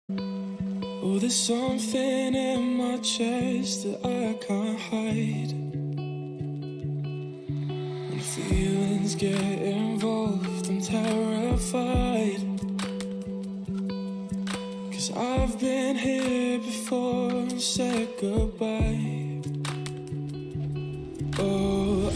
Oh, there's something in my chest that I can't hide. When feelings get involved, I'm terrified. 'Cause I've been here before and said goodbye. Oh,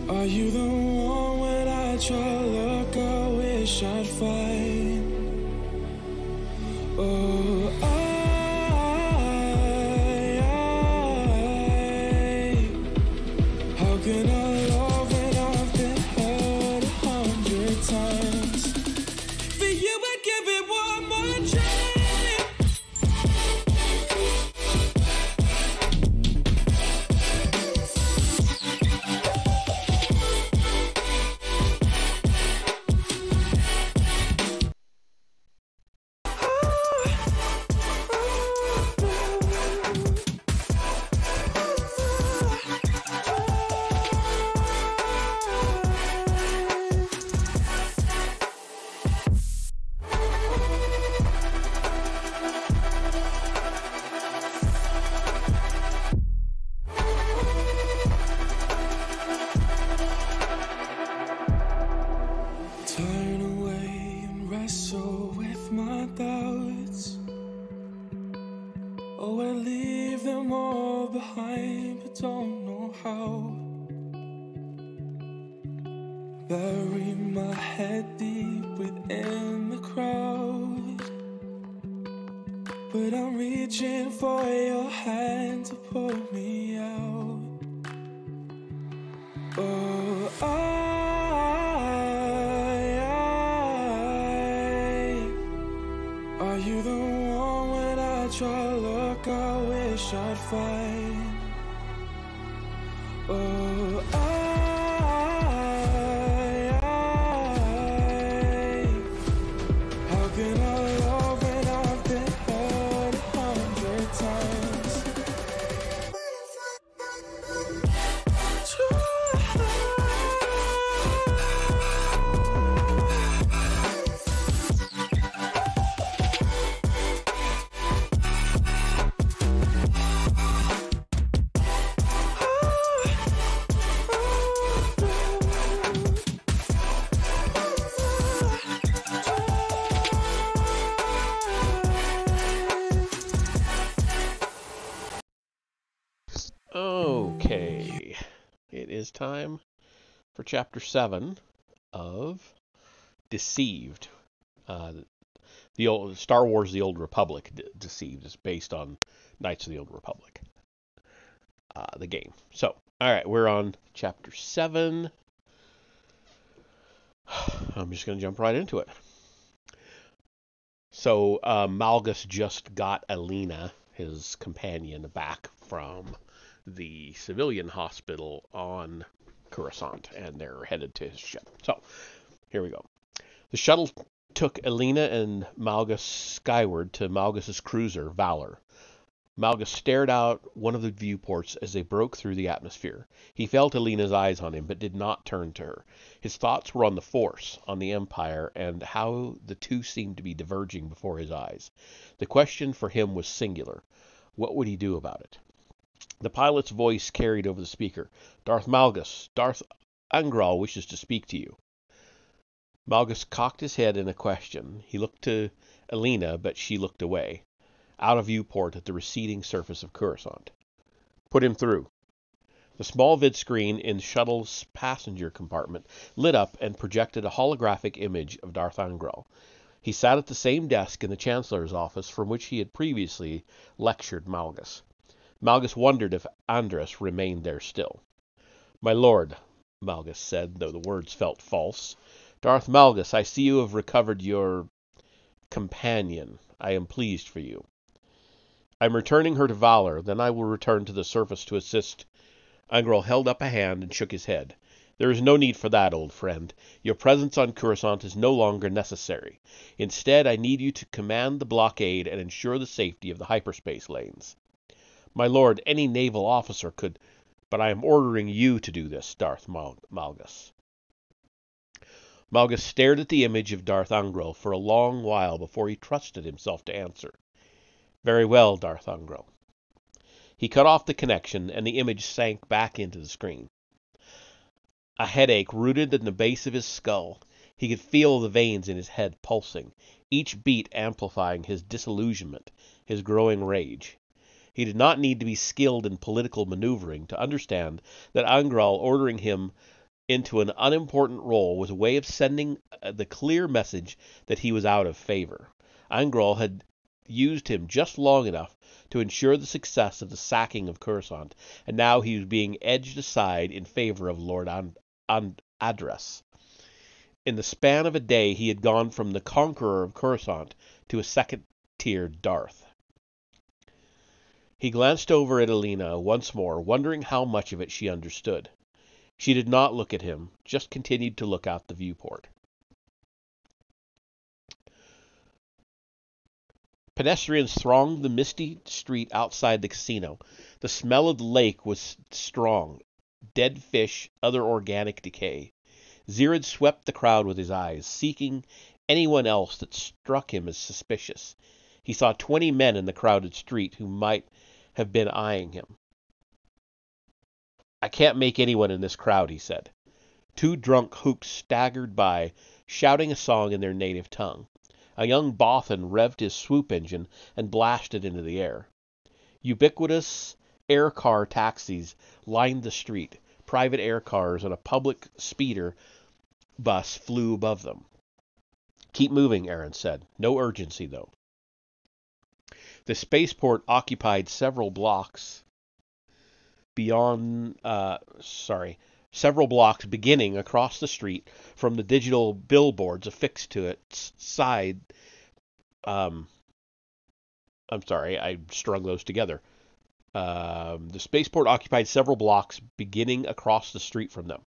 are you the one when I try look, I wish I'd find? Oh, how can I love when I've been hurt 100 times? For you I'd give it one more try. Turn away and wrestle with my doubts. Oh, I leave them all behind, but don't know how. Bury my head deep within the crowd, but I'm reaching for your hand to pull me out. Oh, are you the one when I try look, I wish I'd find? Oh, how can I love when I've been hurt 100 times? Okay, it is time for Chapter 7 of Deceived. The old Star Wars: The Old Republic. Deceived is based on Knights of the Old Republic, the game. So, all right, we're on Chapter 7. I'm just going to jump right into it. So, Malgus just got Alina, his companion, back from the civilian hospital on Coruscant, and they're headed to his ship. So, here we go. The shuttle took Alina and Malgus skyward to Malgus's cruiser, Valor. Malgus stared out one of the viewports as they broke through the atmosphere. He felt Alina's eyes on him, but did not turn to her. His thoughts were on the Force, on the Empire, and how the two seemed to be diverging before his eyes. The question for him was singular. What would he do about it? The pilot's voice carried over the speaker. Darth Malgus, Darth Angral wishes to speak to you. Malgus cocked his head in a question. He looked to Alina, but she looked away, out of viewport at the receding surface of Coruscant. Put him through. The small vidscreen in the shuttle's passenger compartment lit up and projected a holographic image of Darth Angral. He sat at the same desk in the Chancellor's office from which he had previously lectured Malgus. Malgus wondered if Andras remained there still. My lord, Malgus said, though the words felt false. Darth Malgus, I see you have recovered your companion. I am pleased for you. I am returning her to Valor, then I will return to the surface to assist. Angral held up a hand and shook his head. There is no need for that, old friend. Your presence on Coruscant is no longer necessary. Instead, I need you to command the blockade and ensure the safety of the hyperspace lanes. My lord, any naval officer could, but I am ordering you to do this, Darth Malgus. Malgus stared at the image of Darth Ungro for a long while before he trusted himself to answer. Very well, Darth Ungro. He cut off the connection, and the image sank back into the screen. A headache rooted in the base of his skull. He could feel the veins in his head pulsing, each beat amplifying his disillusionment, his growing rage. He did not need to be skilled in political maneuvering to understand that Angral ordering him into an unimportant role was a way of sending the clear message that he was out of favor. Angral had used him just long enough to ensure the success of the sacking of Coruscant, and now he was being edged aside in favor of Lord Adras. In the span of a day, he had gone from the conqueror of Coruscant to a second-tier Darth. He glanced over at Alina once more, wondering how much of it she understood. She did not look at him, just continued to look out the viewport. Pedestrians thronged the misty street outside the casino. The smell of the lake was strong. Dead fish, other organic decay. Zirid swept the crowd with his eyes, seeking anyone else that struck him as suspicious. He saw 20 men in the crowded street who might have been eyeing him. I can't make anyone in this crowd, he said. 2 drunk hooks staggered by, shouting a song in their native tongue. A young Bothan revved his swoop engine and blasted into the air. Ubiquitous air car taxis lined the street. Private air cars and a public speeder bus flew above them. Keep moving, Aaron said. No urgency, though. The spaceport occupied several blocks beginning across the street from the digital billboards affixed to its side. I'm sorry, I strung those together. The spaceport occupied several blocks beginning across the street from them.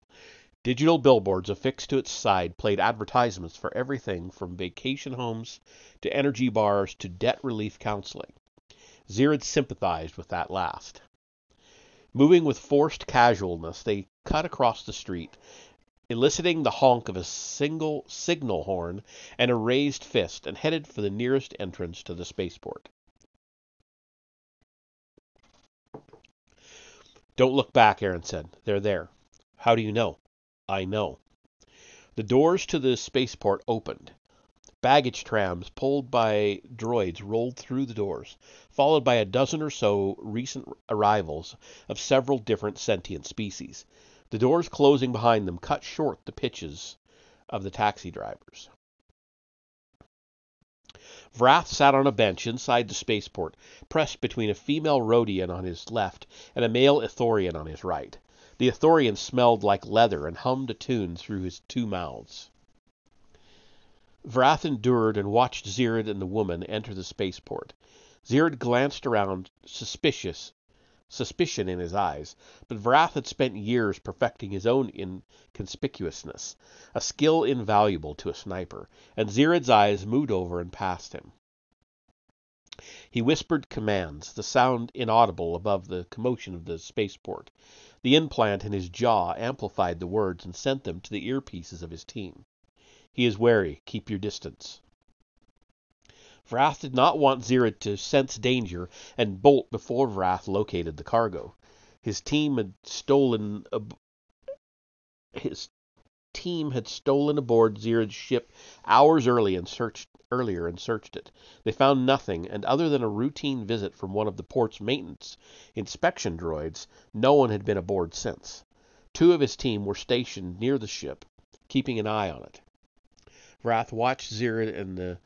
Digital billboards affixed to its side played advertisements for everything from vacation homes to energy bars to debt relief counseling. Zirid sympathized with that last. Moving with forced casualness, they cut across the street, eliciting the honk of a single signal horn and a raised fist, and headed for the nearest entrance to the spaceport. Don't look back, Aaron said. They're there. How do you know? I know. The doors to the spaceport opened. Baggage trams pulled by droids rolled through the doors, followed by a dozen or so recent arrivals of several different sentient species. The doors closing behind them cut short the pitches of the taxi drivers. Vrath sat on a bench inside the spaceport, pressed between a female Rhodian on his left and a male Ithorian on his right. The Ithorian smelled like leather and hummed a tune through his 2 mouths. Vrath endured and watched Zirid and the woman enter the spaceport. Zirid glanced around, suspicion in his eyes, but Vrath had spent years perfecting his own inconspicuousness, a skill invaluable to a sniper, and Zirid's eyes moved over and past him. He whispered commands, the sound inaudible above the commotion of the spaceport. The implant in his jaw amplified the words and sent them to the earpieces of his team. He is wary. Keep your distance. Vrath did not want Zirid to sense danger and bolt before Vrath located the cargo. His team had stolen aboard Zirid's ship hours earlier and searched it. They found nothing, and other than a routine visit from one of the port's maintenance inspection droids, no one had been aboard since. 2 of his team were stationed near the ship, keeping an eye on it. Vrath watched Zirid and the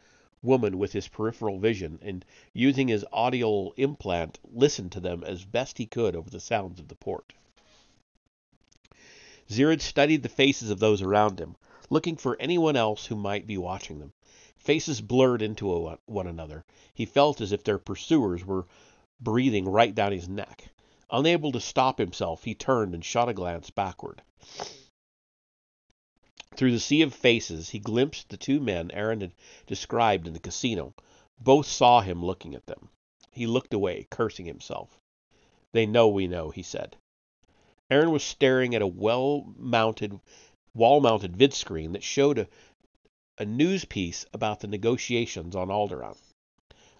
woman with his peripheral vision, and using his audio implant, listened to them as best he could over the sounds of the port. Zirid studied the faces of those around him, looking for anyone else who might be watching them. Faces blurred into one another. He felt as if their pursuers were breathing right down his neck. Unable to stop himself, he turned and shot a glance backward. Through the sea of faces, he glimpsed the 2 men Aaron had described in the casino. Both saw him looking at them. He looked away, cursing himself. They know we know, he said. Aaron was staring at a well-mounted wall-mounted vidscreen that showed a news piece about the negotiations on Alderaan.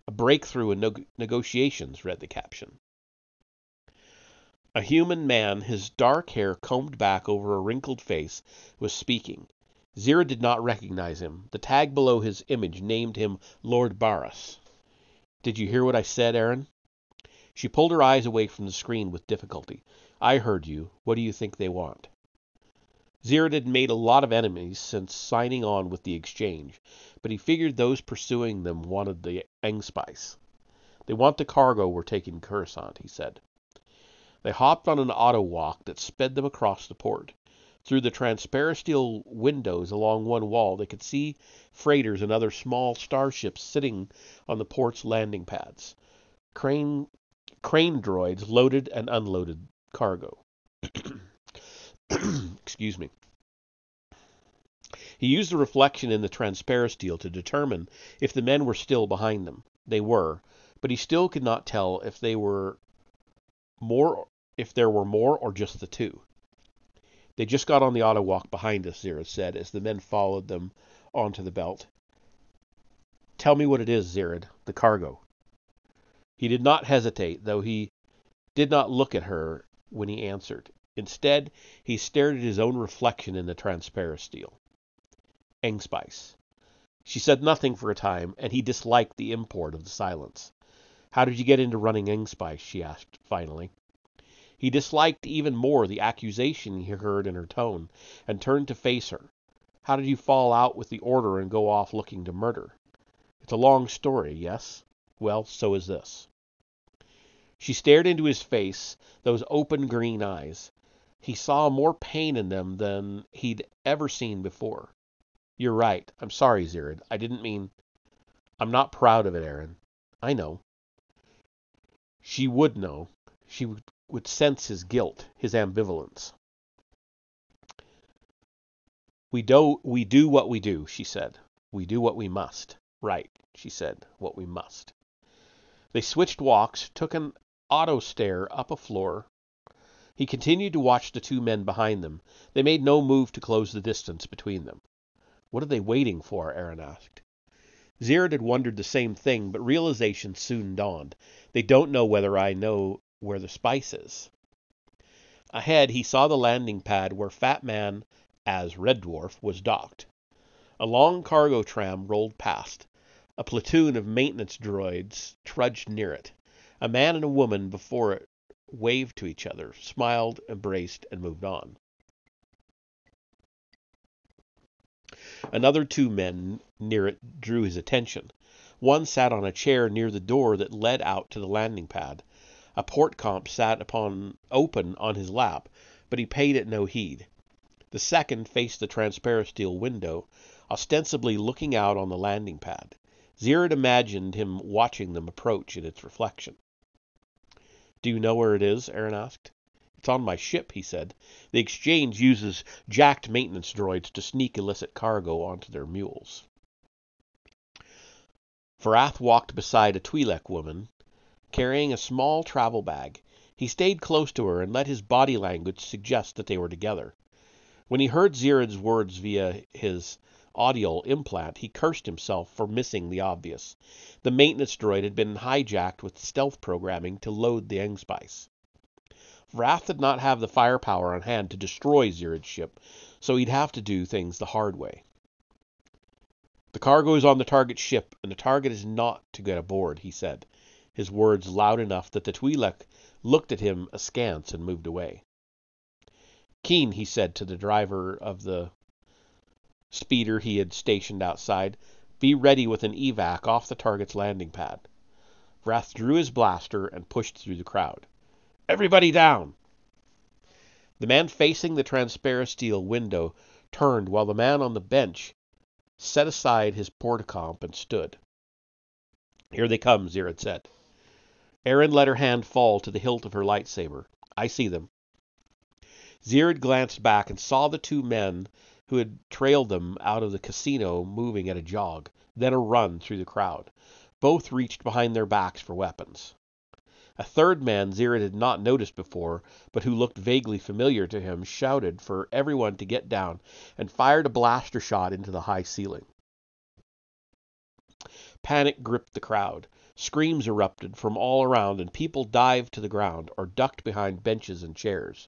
A breakthrough in negotiations, read the caption. A human man, his dark hair combed back over a wrinkled face, was speaking. Zira did not recognize him. The tag below his image named him Lord Barras. Did you hear what I said, Erin? She pulled her eyes away from the screen with difficulty. I heard you. What do you think they want? Zira had made a lot of enemies since signing on with the exchange, but he figured those pursuing them wanted the Engspice. They want the cargo we're taking to Coruscant, he said. They hopped on an auto walk that sped them across the port. Through the transparisteel windows along one wall, they could see freighters and other small starships sitting on the port's landing pads. Crane droids loaded and unloaded cargo. Excuse me. He used the reflection in the transparisteel to determine if the men were still behind them. They were, but he still could not tell if there were more or just the two. They just got on the auto walk behind us, Zira said, as the men followed them onto the belt. Tell me what it is, Zira, the cargo. He did not hesitate, though he did not look at her when he answered. Instead, he stared at his own reflection in the transparisteel. Engspice. She said nothing for a time, and he disliked the import of the silence. How did you get into running Engspice? She asked finally. He disliked even more the accusation he heard in her tone, and turned to face her. How did you fall out with the order and go off looking to murder? It's a long story, yes? Well, so is this. She stared into his face, those open green eyes. He saw more pain in them than he'd ever seen before. You're right. I'm sorry, Zira. I didn't mean... I'm not proud of it, Erin. I know. She would know. She would sense his guilt, his ambivalence. We do what we do, she said. We do what we must. Right, she said, what we must. They switched walks, took an auto stair up a floor. He continued to watch the two men behind them. They made no move to close the distance between them. What are they waiting for? Erin asked. Zira had wondered the same thing, but realization soon dawned. They don't know whether I know where the spice is. Ahead, he saw the landing pad where Fat Man, as Red Dwarf, was docked. A long cargo tram rolled past. A platoon of maintenance droids trudged near it. A man and a woman before it waved to each other, smiled, embraced, and moved on. Another two men near it drew his attention. One sat on a chair near the door that led out to the landing pad. A port comp sat open on his lap, but he paid it no heed. The second faced the transparisteel window, ostensibly looking out on the landing pad. Zira imagined him watching them approach in its reflection. Do you know where it is? Erin asked. It's on my ship, he said. The exchange uses jacked maintenance droids to sneak illicit cargo onto their mules. Varath walked beside a Twi'lek woman, carrying a small travel bag. He stayed close to her and let his body language suggest that they were together. When he heard Zira's words via his audial implant, he cursed himself for missing the obvious. The maintenance droid had been hijacked with stealth programming to load the Engspice. Varath did not have the firepower on hand to destroy Zira's ship, so he'd have to do things the hard way. The cargo is on the target ship, and the target is not to get aboard, he said, his words loud enough that the Twi'lek looked at him askance and moved away. Keen, he said to the driver of the speeder he had stationed outside, be ready with an evac off the target's landing pad. Varath drew his blaster and pushed through the crowd. Everybody down! The man facing the transparisteel window turned while the man on the bench set aside his portacomp and stood. Here they come, Zira said. Erin let her hand fall to the hilt of her lightsaber. I see them. Zira glanced back and saw the two men who had trailed them out of the casino moving at a jog, then a run through the crowd. Both reached behind their backs for weapons. A third man Zirid had not noticed before, but who looked vaguely familiar to him, shouted for everyone to get down and fired a blaster shot into the high ceiling. Panic gripped the crowd. Screams erupted from all around, and people dived to the ground or ducked behind benches and chairs.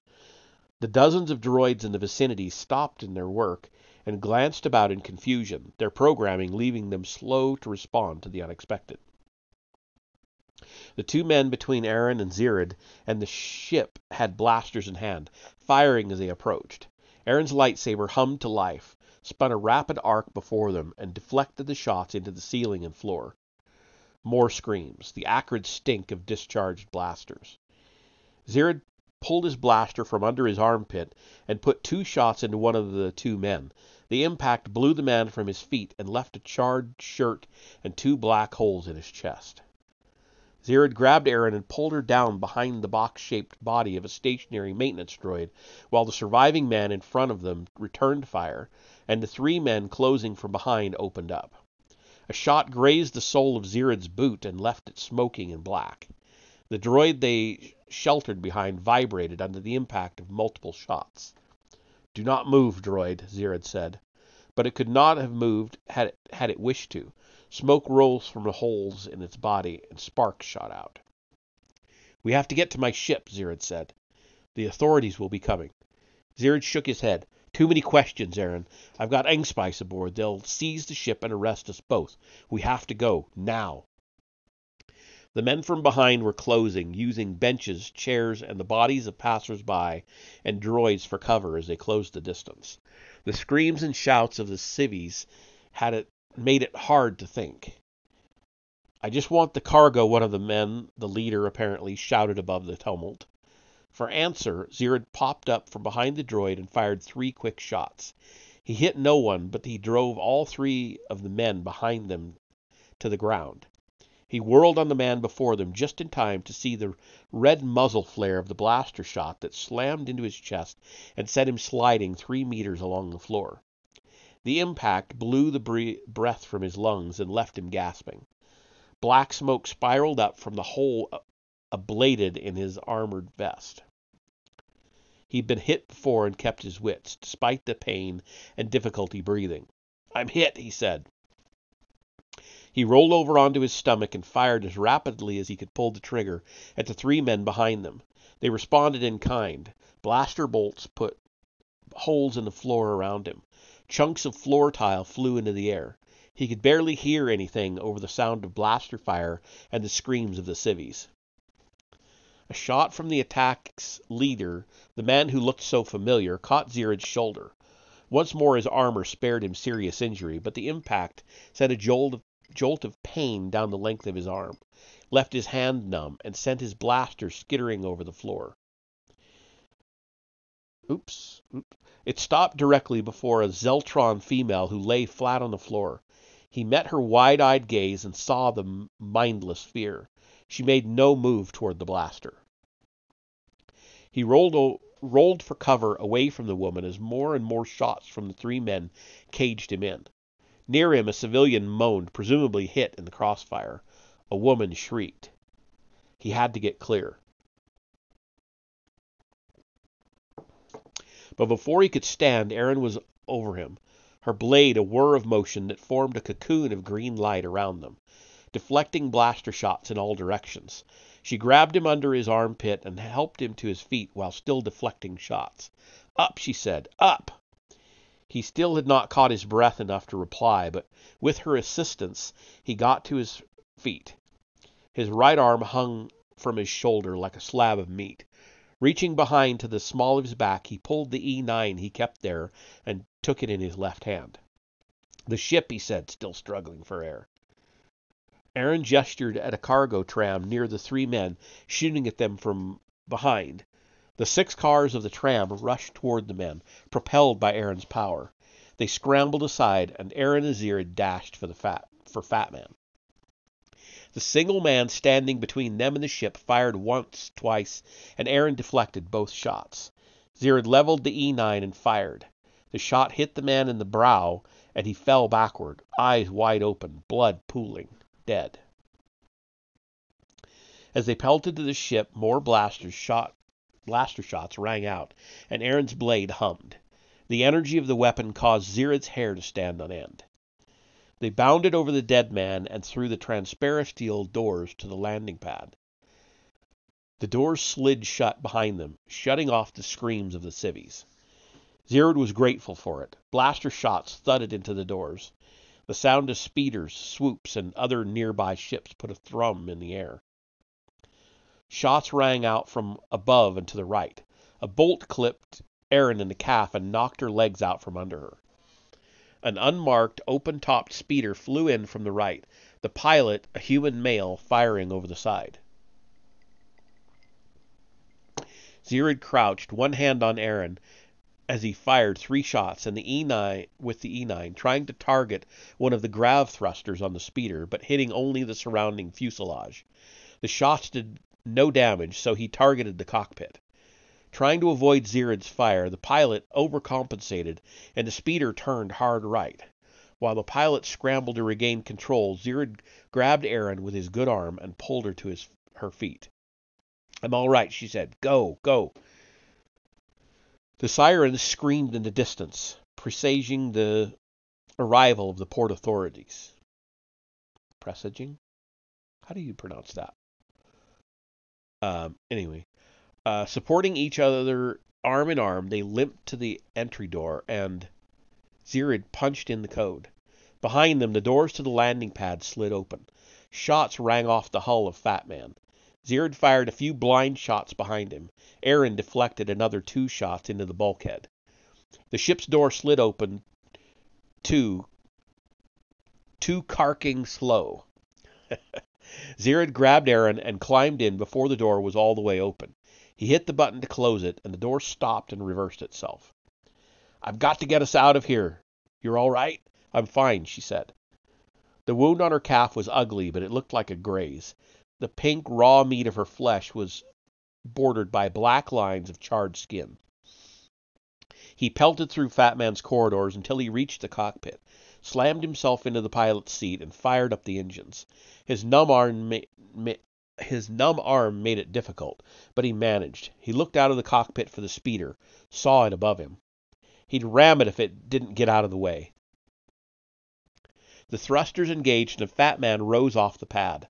The dozens of droids in the vicinity stopped in their work and glanced about in confusion, their programming leaving them slow to respond to the unexpected. The two men between Aaron and Zirid and the ship had blasters in hand, firing as they approached. Aaron's lightsaber hummed to life, spun a rapid arc before them, and deflected the shots into the ceiling and floor. More screams, the acrid stink of discharged blasters. Zirid pulled his blaster from under his armpit and put 2 shots into one of the 2 men. The impact blew the man from his feet and left a charred shirt and 2 black holes in his chest. Zirid grabbed Aaron and pulled her down behind the box-shaped body of a stationary maintenance droid, while the surviving man in front of them returned fire, and the 3 men closing from behind opened up. A shot grazed the sole of Zirid's boot and left it smoking and black. The droid they sheltered behind vibrated under the impact of multiple shots. "Do not move, droid," Zirid said. But it could not have moved had it wished to. Smoke rose from the holes in its body, and sparks shot out. "We have to get to my ship," Zirid said. "The authorities will be coming." Zirid shook his head. "Too many questions, Aaron. I've got Engspice aboard. They'll seize the ship and arrest us both. We have to go, now." The men from behind were closing, using benches, chairs, and the bodies of passers-by and droids for cover as they closed the distance. The screams and shouts of the civvies made it hard to think. "I just want the cargo," one of the men, the leader apparently, shouted above the tumult. For answer, Zirid popped up from behind the droid and fired 3 quick shots. He hit no one, but he drove all 3 of the men behind them to the ground. He whirled on the man before them just in time to see the red muzzle flare of the blaster shot that slammed into his chest and sent him sliding 3 meters along the floor. The impact blew the breath from his lungs and left him gasping. Black smoke spiraled up from the hole ablated in his armored vest. He'd been hit before and kept his wits, despite the pain and difficulty breathing. "I'm hit," he said. He rolled over onto his stomach and fired as rapidly as he could pull the trigger at the 3 men behind them. They responded in kind. Blaster bolts put holes in the floor around him. Chunks of floor tile flew into the air. He could barely hear anything over the sound of blaster fire and the screams of the civvies. A shot from the attack's leader, the man who looked so familiar, caught Zirid's shoulder. Once more his armor spared him serious injury, but the impact sent a jolt of pain down the length of his arm, left his hand numb, and sent his blaster skittering over the floor. Oops. It stopped directly before a Zeltron female who lay flat on the floor. He met her wide-eyed gaze and saw the mindless fear. She made no move toward the blaster. He rolled for cover away from the woman as more and more shots from the 3 men caged him in. Near him, a civilian moaned, presumably hit in the crossfire. A woman shrieked. He had to get clear. But before he could stand, Aaron was over him, her blade a whir of motion that formed a cocoon of green light around them, deflecting blaster shots in all directions. She grabbed him under his armpit and helped him to his feet while still deflecting shots. "Up," she said. "Up!" He still had not caught his breath enough to reply, but with her assistance he got to his feet. His right arm hung from his shoulder like a slab of meat. Reaching behind to the small of his back, he pulled the E9 he kept there and took it in his left hand. "The ship," he said, still struggling for air. Aaron gestured at a cargo tram near the 3 men, shooting at them from behind. The 6 cars of the tram rushed toward the men, propelled by Aaron's power. They scrambled aside, and Aaron and Zirid dashed for Fat Man. The single man standing between them and the ship fired once, twice, and Aaron deflected both shots. Zirid leveled the E9 and fired. The shot hit the man in the brow, and he fell backward, eyes wide open, blood pooling, dead. As they pelted to the ship, more blaster shots rang out, and Aaron's blade hummed. The energy of the weapon caused Zirid's hair to stand on end. They bounded over the dead man and through the transparisteel doors to the landing pad. The doors slid shut behind them, shutting off the screams of the civvies. Zirid was grateful for it. Blaster shots thudded into the doors. The sound of speeders, swoops, and other nearby ships put a thrum in the air. Shots rang out from above and to the right. A bolt clipped Aaron in the calf and knocked her legs out from under her. An unmarked, open-topped speeder flew in from the right, the pilot, a human male, firing over the side. Zirid crouched, one hand on Aaron, as he fired 3 shots and the E9, trying to target one of the grav thrusters on the speeder, but hitting only the surrounding fuselage. The shots did no damage, so he targeted the cockpit. Trying to avoid Zirid's fire, the pilot overcompensated, and the speeder turned hard right. While the pilot scrambled to regain control, Zirid grabbed Aaron with his good arm and pulled her to her feet. "I'm all right," she said. "Go, go." The sirens screamed in the distance, presaging the arrival of the port authorities. Presaging? How do you pronounce that? Anyway. Supporting each other arm in arm, they limped to the entry door, and Zirid punched in the code. Behind them, the doors to the landing pad slid open. Shots rang off the hull of Fat Man. Zirid fired a few blind shots behind him. Aaron deflected another 2 shots into the bulkhead. The ship's door slid open, too carking slow. Zirid grabbed Aaron and climbed in before the door was all the way open. He hit the button to close it, and the door stopped and reversed itself. "I've got to get us out of here. You're all right?" "I'm fine," she said. The wound on her calf was ugly, but it looked like a graze. The pink, raw meat of her flesh was bordered by black lines of charred skin. He pelted through Fat Man's corridors until he reached the cockpit, slammed himself into the pilot's seat, and fired up the engines. His numb arm made it difficult, but he managed. He looked out of the cockpit for the speeder, saw it above him. He'd ram it if it didn't get out of the way. The thrusters engaged, and Fat Man rose off the pad.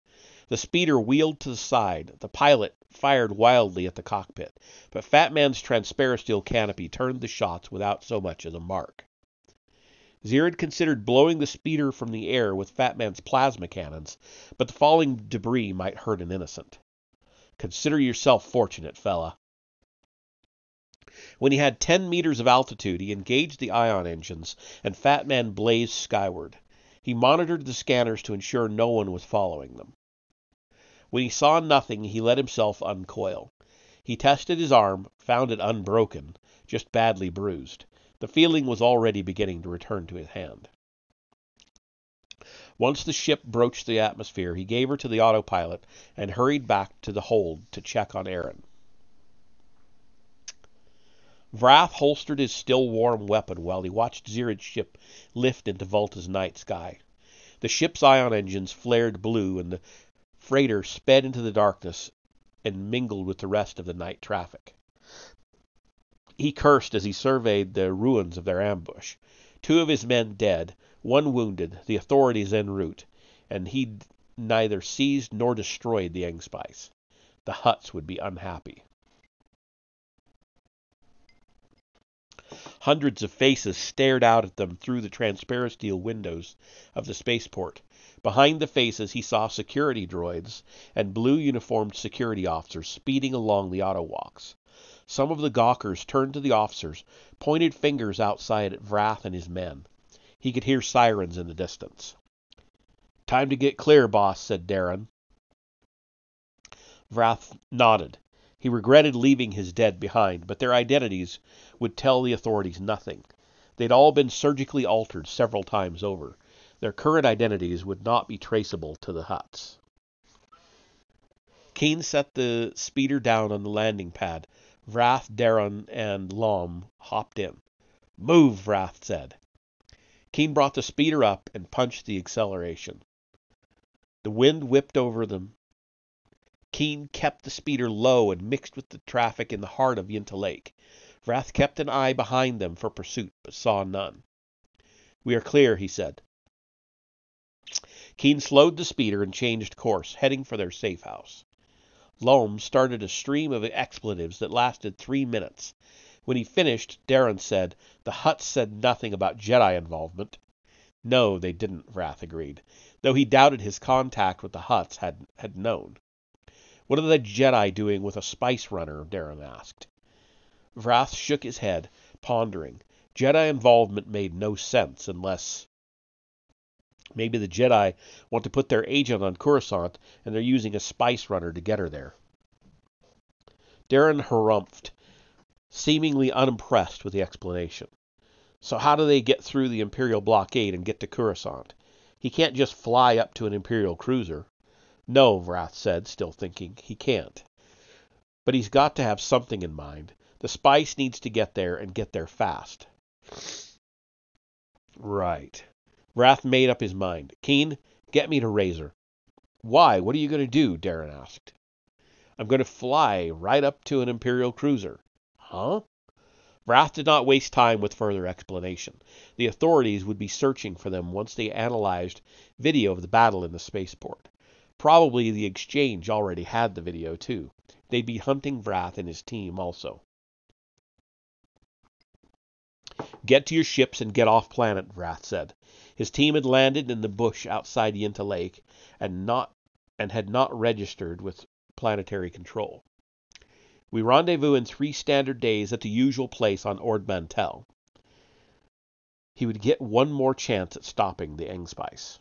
The speeder wheeled to the side. The pilot fired wildly at the cockpit, but Fat Man's transparisteel canopy turned the shots without so much as a mark. Zirid considered blowing the speeder from the air with Fat Man's plasma cannons, but the falling debris might hurt an innocent. "Consider yourself fortunate, fella." When he had 10 meters of altitude, he engaged the ion engines, and Fat Man blazed skyward. He monitored the scanners to ensure no one was following them. When he saw nothing, he let himself uncoil. He tested his arm, found it unbroken, just badly bruised. The feeling was already beginning to return to his hand. Once the ship broached the atmosphere, he gave her to the autopilot and hurried back to the hold to check on Aaron. Vrath holstered his still-warm weapon while he watched Zirid's ship lift into Volta's night sky. The ship's ion engines flared blue, and the freighter sped into the darkness and mingled with the rest of the night traffic. He cursed as he surveyed the ruins of their ambush. 2 of his men dead, 1 wounded, the authorities en route, and he'd neither seized nor destroyed the Engspice. The Hutts would be unhappy. Hundreds of faces stared out at them through the transparisteel windows of the spaceport. Behind the faces he saw security droids and blue-uniformed security officers speeding along the autowalks. Some of the gawkers turned to the officers, pointed fingers outside at Vrath and his men. He could hear sirens in the distance. "Time to get clear, boss," said Darren. Vrath nodded. He regretted leaving his dead behind, but their identities would tell the authorities nothing. They'd all been surgically altered several times over. Their current identities would not be traceable to the Hutts. Keen set the speeder down on the landing pad. Vrath, Darren, and Lom hopped in. "Move," Vrath said. Keen brought the speeder up and punched the acceleration. The wind whipped over them, Keen kept the speeder low and mixed with the traffic in the heart of Yunta Lake. Vrath kept an eye behind them for pursuit, but saw none. "We are clear," he said. Keen slowed the speeder and changed course, heading for their safe house. Loam started a stream of expletives that lasted 3 minutes. When he finished, Darren said, "The Hutts said nothing about Jedi involvement." "No, they didn't," Vrath agreed, though he doubted his contact with the Hutts had known. "What are the Jedi doing with a spice runner?" Darren asked. Vrath shook his head, pondering. Jedi involvement made no sense unless... Maybe the Jedi want to put their agent on Coruscant, and they're using a spice runner to get her there. Darren harumphed, seemingly unimpressed with the explanation. "So how do they get through the Imperial blockade and get to Coruscant? He can't just fly up to an Imperial cruiser." "No," Vrath said, still thinking. "He can't. But he's got to have something in mind. The spice needs to get there and get there fast." "Right." Vrath made up his mind. "Keen, get me to Razor." "Why? What are you going to do?" Darren asked. "I'm going to fly right up to an Imperial cruiser." "Huh?" Vrath did not waste time with further explanation. The authorities would be searching for them once they analyzed video of the battle in the spaceport. Probably the Exchange already had the video, too. They'd be hunting Vrath and his team also. "Get to your ships and get off planet," Vrath said. His team had landed in the bush outside Yunta Lake and had not registered with planetary control. "We rendezvous in 3 standard days at the usual place on Ord Mantell." He would get one more chance at stopping the Engspice.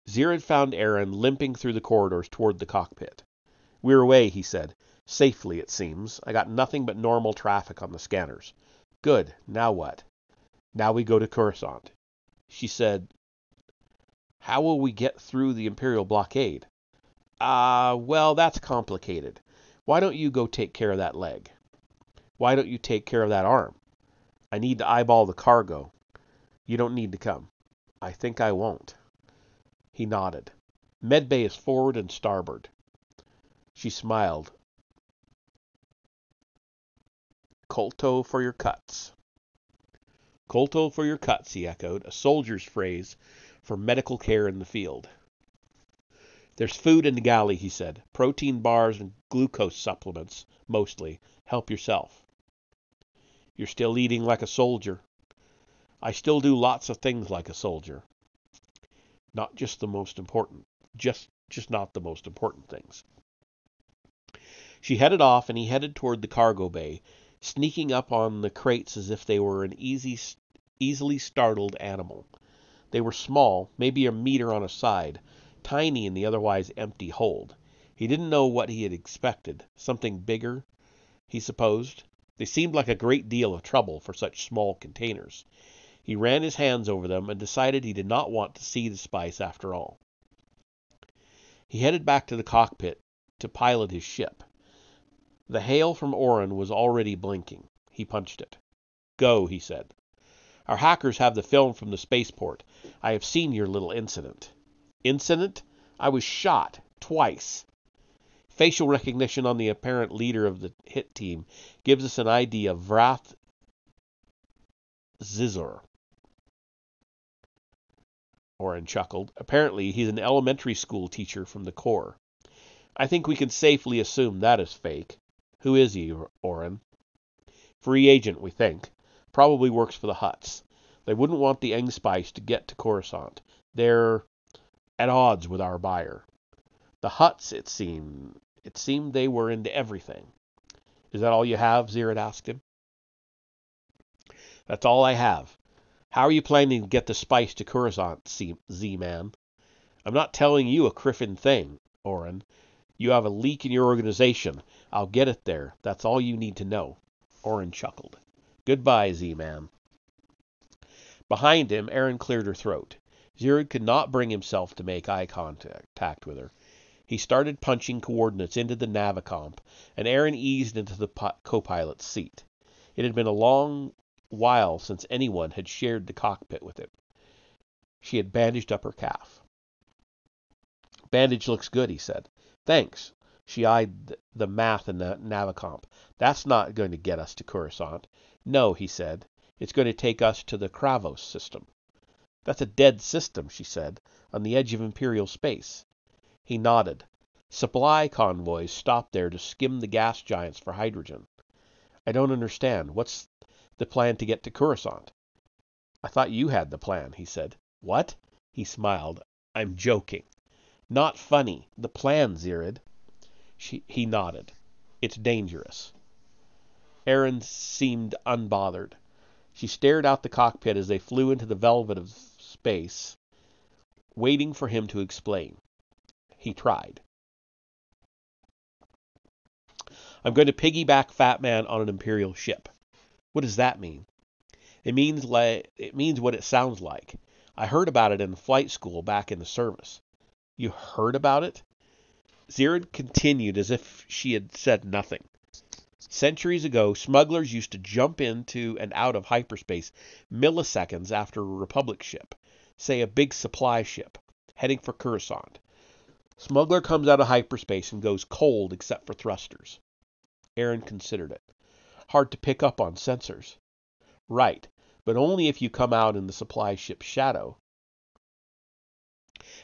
Zir had found Aaron limping through the corridors toward the cockpit. "We're away," he said. "Safely, it seems. I got nothing but normal traffic on the scanners." "Good. Now what?" "Now we go to Coruscant." She said, "How will we get through the Imperial blockade?" Well, that's complicated. Why don't you go take care of that leg?" "Why don't you take care of that arm?" "I need to eyeball the cargo." "You don't need to come." "I think I won't." He nodded. "Medbay is forward and starboard." She smiled. "Colto for your cuts." "Colto for your cuts," he echoed, a soldier's phrase for medical care in the field. "There's food in the galley," he said. "Protein bars and glucose supplements, mostly. Help yourself." "You're still eating like a soldier." "I still do lots of things like a soldier. Not just the most important. Just not the most important things." She headed off, and he headed toward the cargo bay, sneaking up on the crates as if they were an easily startled animal. They were small, maybe a meter on a side, tiny in the otherwise empty hold. He didn't know what he had expected. Something bigger, he supposed. They seemed like a great deal of trouble for such small containers. He ran his hands over them and decided he did not want to see the spice after all. He headed back to the cockpit to pilot his ship. The hail from Orin was already blinking. He punched it. "Go," he said. "Our hackers have the film from the spaceport. I have seen your little incident." "Incident? I was shot. Twice." Facial recognition on the apparent leader of the hit team gives us an idea of Vrath Zizor. Orin chuckled. "Apparently he's an elementary school teacher from the Corps. I think we can safely assume that is fake. Who is he, Orin?" "Free agent, we think. Probably works for the Hutts. They wouldn't want the Engspice to get to Coruscant. They're at odds with our buyer. The Hutts, it seemed they were into everything." "Is that all you have?" Zir had asked him. "That's all I have. How are you planning to get the spice to Coruscant, Z-Man?" "I'm not telling you a criffin thing, Orin. You have a leak in your organization. I'll get it there. That's all you need to know." Orin chuckled. "Goodbye, Z-Man." Behind him, Aaron cleared her throat. Zir could not bring himself to make eye contact with her. He started punching coordinates into the navicomp, and Aaron eased into the co-pilot's seat. It had been a long while since anyone had shared the cockpit with him. She had bandaged up her calf. Bandage looks good, he said. Thanks. She eyed the math in the Navicomp. That's not going to get us to Coruscant. No, he said. It's going to take us to the Kravos system. That's a dead system, she said, on the edge of Imperial space. He nodded. Supply convoys stopped there to skim the gas giants for hydrogen. I don't understand. What's the plan to get to Coruscant? I thought you had the plan, he said. What? He smiled. I'm joking. Not funny. The plan, Zirid. He nodded. It's dangerous. Erin seemed unbothered. She stared out the cockpit as they flew into the velvet of space, waiting for him to explain. He tried. I'm going to piggyback Fat Man on an Imperial ship. What does that mean? It means what it sounds like. I heard about it in flight school back in the service. You heard about it? Zirid continued as if she had said nothing. Centuries ago, smugglers used to jump into and out of hyperspace milliseconds after a Republic ship, say a big supply ship, heading for Coruscant. Smuggler comes out of hyperspace and goes cold except for thrusters. Erin considered it. Hard to pick up on sensors. Right, but only if you come out in the supply ship's shadow.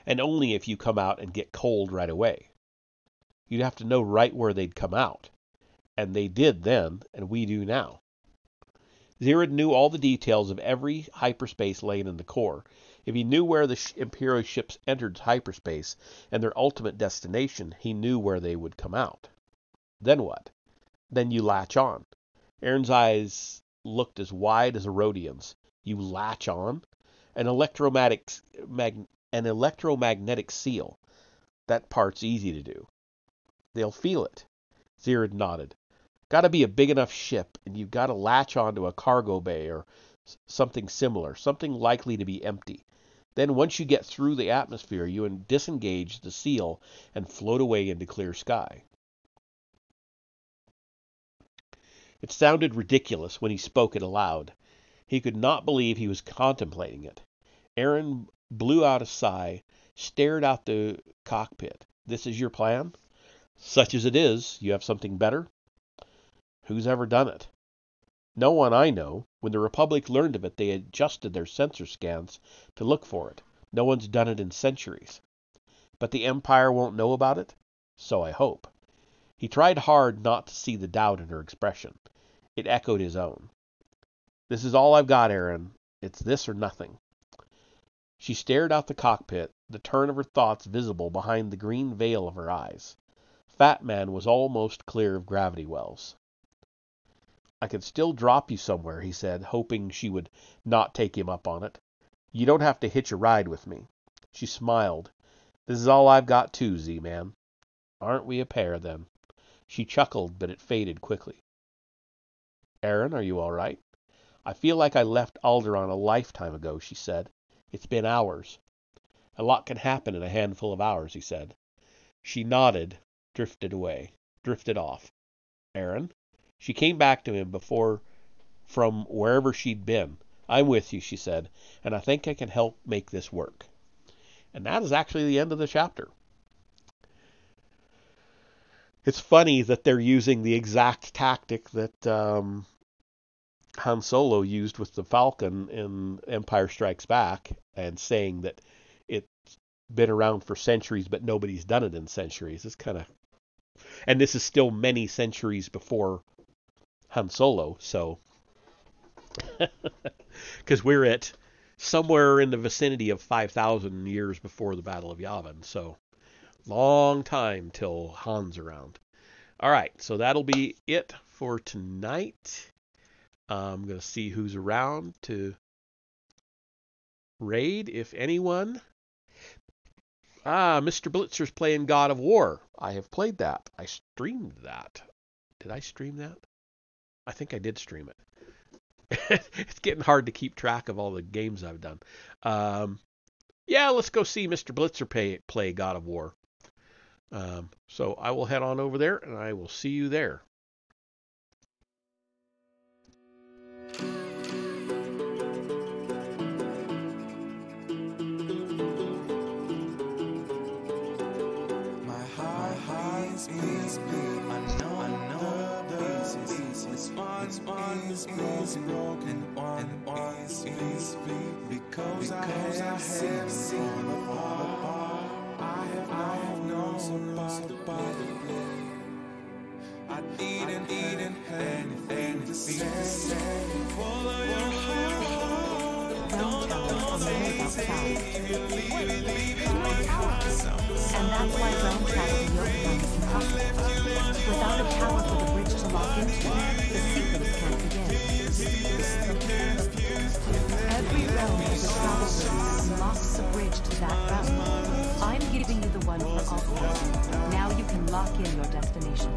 And only if you come out and get cold right away. You'd have to know right where they'd come out. And they did then, and we do now. Zirid knew all the details of every hyperspace lane in the core. If he knew where the Imperial ships entered hyperspace and their ultimate destination, he knew where they would come out. Then what? Then you latch on. Erin's eyes looked as wide as a Rodian's. You latch on? An electromagnetic seal. That part's easy to do. They'll feel it. Zirid nodded. Got to be a big enough ship, and you've got to latch onto a cargo bay or something similar, something likely to be empty. Then once you get through the atmosphere, you disengage the seal and float away into clear sky. It sounded ridiculous when he spoke it aloud. He could not believe he was contemplating it. Erin blew out a sigh, stared out the cockpit. This is your plan? Such as it is. You have something better? Who's ever done it? No one I know. When the Republic learned of it, they adjusted their sensor scans to look for it. No one's done it in centuries. But the Empire won't know about it? So I hope. He tried hard not to see the doubt in her expression. It echoed his own. This is all I've got, Erin. It's this or nothing. She stared out the cockpit, the turn of her thoughts visible behind the green veil of her eyes. Fat Man was almost clear of gravity wells. I could still drop you somewhere, he said, hoping she would not take him up on it. You don't have to hitch a ride with me. She smiled. This is all I've got too, Z-Man. Aren't we a pair, then? She chuckled, but it faded quickly. Erin, are you all right? I feel like I left Alderaan a lifetime ago, she said. It's been hours. A lot can happen in a handful of hours, he said. She nodded, drifted off. Erin? She came back to him from wherever she'd been. I'm with you, she said, and I think I can help make this work. And that is actually the end of the chapter. It's funny that they're using the exact tactic that Han Solo used with the Falcon in Empire Strikes Back, and saying that it's been around for centuries, but nobody's done it in centuries. It's kind of... And this is still many centuries before Han Solo, so... Because we're at somewhere in the vicinity of 5,000 years before the Battle of Yavin, so long time till Han's around. All right, so that'll be it for tonight. I'm going to see who's around to raid, if anyone. Mr. Blitzer's playing God of War. I have played that. I streamed that. Did I stream that? I think I did stream it. It's getting hard to keep track of all the games I've done. Yeah, let's go see Mr. Blitzer play God of War. So I will head on over there, and I will see you there. broken on easy because I have seen it fall apart. I have known somebody play. I didn't have anything to say. Follow your heart. Don't outside. And that's why ground travel to Yokohama is impossible. Without a tower for the bridge to lock into, the sequence can't begin. Every realm is a travel bridge and locks the bridge to that realm. I'm giving you the one for all. Now you can lock in your destination.